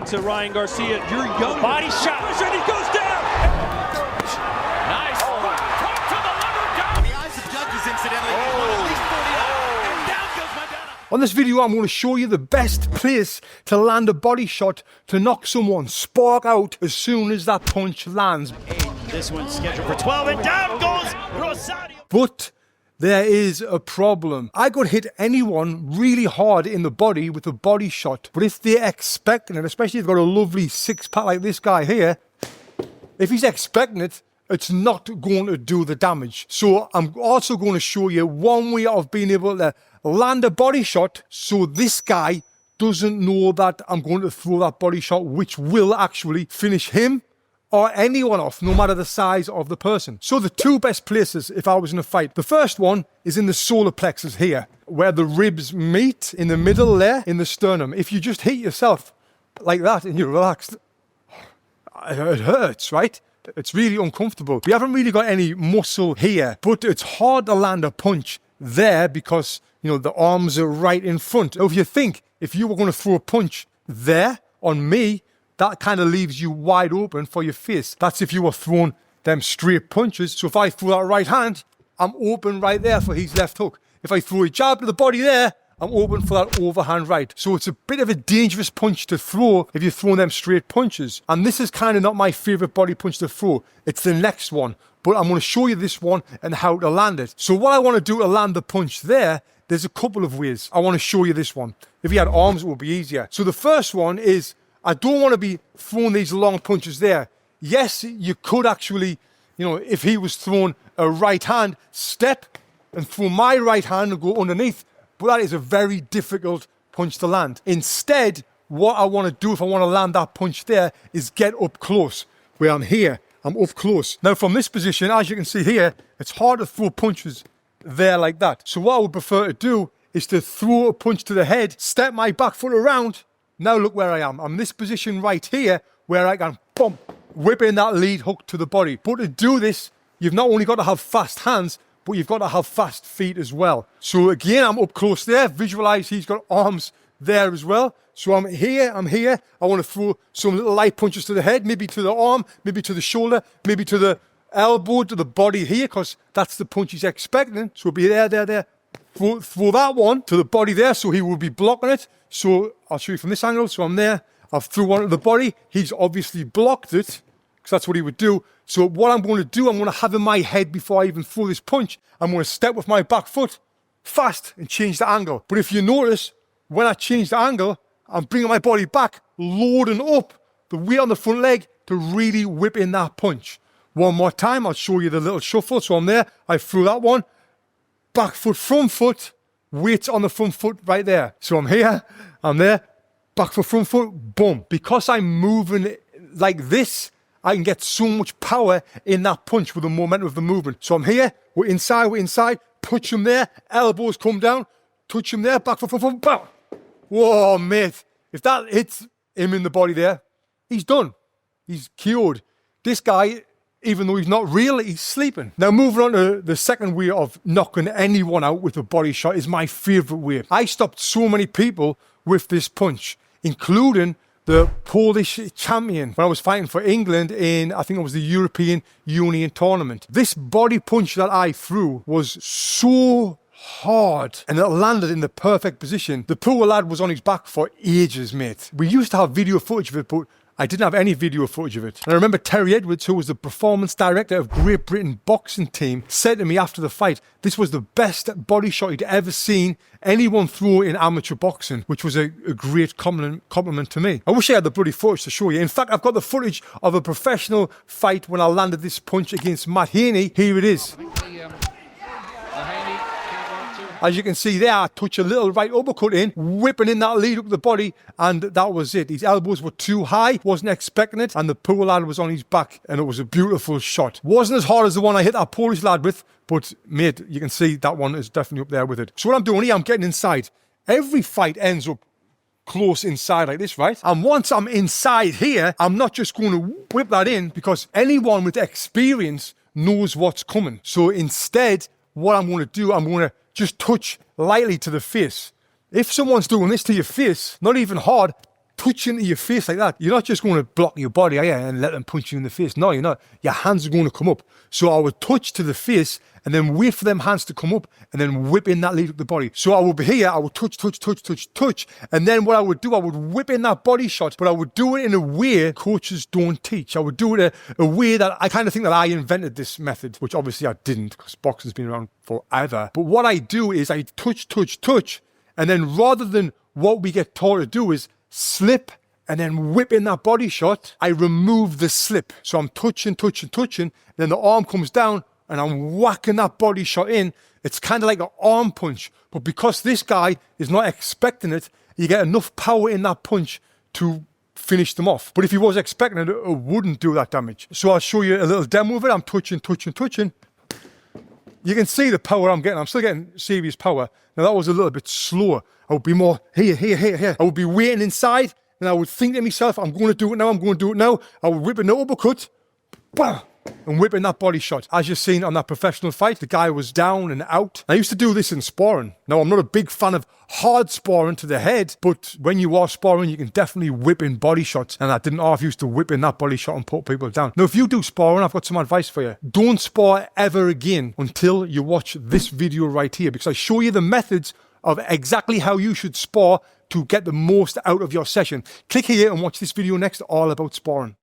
saying to Ryan Garcia, you're young. Body shot. And he goes down. Nice. Talk to the lever down. In the eyes of judges, incidentally, he's won at least 40 out. And down goes Madonna. On this video, I'm going to show you the best place to land a body shot to knock someone spark out as soon as that punch lands. This one's scheduled for 12, and down goes Rosario. But there is a problem. I could hit anyone really hard in the body with a body shot, but if they're expecting it, especially if they've got a lovely six-pack like this guy here, if he's expecting it, it's not going to do the damage. So I'm also going to show you one way of being able to land a body shot so this guy doesn't know that I'm going to throw that body shot, which will actually finish him or anyone off, no matter the size of the person. So the two best places if I was in a fight. The first one is in the solar plexus here, where the ribs meet in the middle there, in the sternum. If you just hit yourself like that and you're relaxed, it hurts, right? It's really uncomfortable. We haven't really got any muscle here, but it's hard to land a punch there because, you know, the arms are right in front. Now, if you think, if you were going to throw a punch there on me, that kind of leaves you wide open for your face. That's if you were throwing them straight punches. So if I throw that right hand, I'm open right there for his left hook. If I throw a jab to the body there, I'm open for that overhand right. So it's a bit of a dangerous punch to throw if you're throwing them straight punches. And this is kind of not my favorite body punch to throw. It's the next one. But I'm going to show you this one and how to land it. So what I want to do to land the punch there, there's a couple of ways. I want to show you this one. If you had arms, it would be easier. So the first one is, I don't want to be throwing these long punches there. Yes, you could actually, you know, if he was throwing a right hand, step and throw my right hand and go underneath. But that is a very difficult punch to land. Instead, what I want to do if I want to land that punch there is get up close. Where I'm here, I'm up close. Now from this position, as you can see here, it's hard to throw punches there like that. So what I would prefer to do is to throw a punch to the head, step my back foot around. Now look where I am. I'm in this position right here where I can, boom, whip in that lead hook to the body. But to do this, you've not only got to have fast hands, but you've got to have fast feet as well. So again, I'm up close there. Visualize he's got arms there as well. So I'm here. I want to throw some little light punches to the head, maybe to the arm, maybe to the shoulder, maybe to the elbow, to the body here, because that's the punch he's expecting. So it'll be there. Throw that one to the body there, so he will be blocking it. So I'll show you from this angle. So I'm there. I've threw one to the body. He's obviously blocked it, because that's what he would do. So what I'm going to do, I'm going to have in my head before I even throw this punch, I'm going to step with my back foot fast and change the angle. But if you notice, when I change the angle, I'm bringing my body back, loading up the weight on the front leg to really whip in that punch. One more time, I'll show you the little shuffle. So I'm there. I threw that one. Back foot, front foot, weight on the front foot right there. So I'm here, I'm there, back foot, front foot, boom. Because I'm moving like this, I can get so much power in that punch with the momentum of the movement. So I'm here, we're inside, touch him there, elbows come down, touch him there, back foot, front foot, bam. Whoa, mate. If that hits him in the body there, he's done. He's cured. This guy, even though he's not real, he's sleeping. Now, moving on to the second way of knocking anyone out with a body shot is my favorite way. I stopped so many people with this punch, including the Polish champion when I was fighting for England in, I think it was the European Union tournament. This body punch that I threw was so hard and it landed in the perfect position. The poor lad was on his back for ages, mate. We used to have video footage of it, but I didn't have any video footage of it. And I remember Terry Edwards, who was the performance director of Great Britain boxing team, said to me after the fight, this was the best body shot he'd ever seen anyone throw in amateur boxing, which was a great compliment to me. I wish I had the bloody footage to show you. In fact, I've got the footage of a professional fight when I landed this punch against Matt Haney. Here it is. As you can see there, I touch a little right uppercut in, whipping in that lead up the body, and that was it. His elbows were too high, wasn't expecting it, and the poor lad was on his back, and it was a beautiful shot. Wasn't as hard as the one I hit that Polish lad with, but mate, you can see that one is definitely up there with it. So what I'm doing here, I'm getting inside. Every fight ends up close inside like this, right? And once I'm inside here, I'm not just going to whip that in, because anyone with experience knows what's coming. So instead, what I'm going to do, I'm going to just touch lightly to the face. If someone's doing this to your face, not even hard, touch into your face like that, you're not just going to block your body, are you, and let them punch you in the face. No, you're not. Your hands are going to come up. So I would touch to the face and then wait for them hands to come up and then whip in that lead up the body. So I would be here, I would touch. And then what I would do, I would whip in that body shot, but I would do it in a way coaches don't teach. I would do it a way that I kind of think that I invented this method, which obviously I didn't because boxing's been around forever. But what I do is I touch. And then rather than what we get taught to do is slip and then whip in that body shot, I remove the slip. So I'm touching. Then the arm comes down and I'm whacking that body shot in. It's kind of like an arm punch. But because this guy is not expecting it, you get enough power in that punch to finish them off. But if he was expecting it, it wouldn't do that damage. So I'll show you a little demo of it. I'm touching. You can see the power I'm getting. I'm still getting serious power. Now that was a little bit slower. I would be more here. I would be waiting inside and I would think to myself, I'm going to do it now. I would whip an uppercut, bam, and whip in that body shot. As you've seen on that professional fight, the guy was down and out. I used to do this in sparring. Now, I'm not a big fan of hard sparring to the head, but when you are sparring, you can definitely whip in body shots. And I didn't half used to whip in that body shot and put people down. Now, if you do sparring, I've got some advice for you. Don't spar ever again until you watch this video right here, because I show you the methods of exactly how you should spar to get the most out of your session. Click here and watch this video next, all about sparring.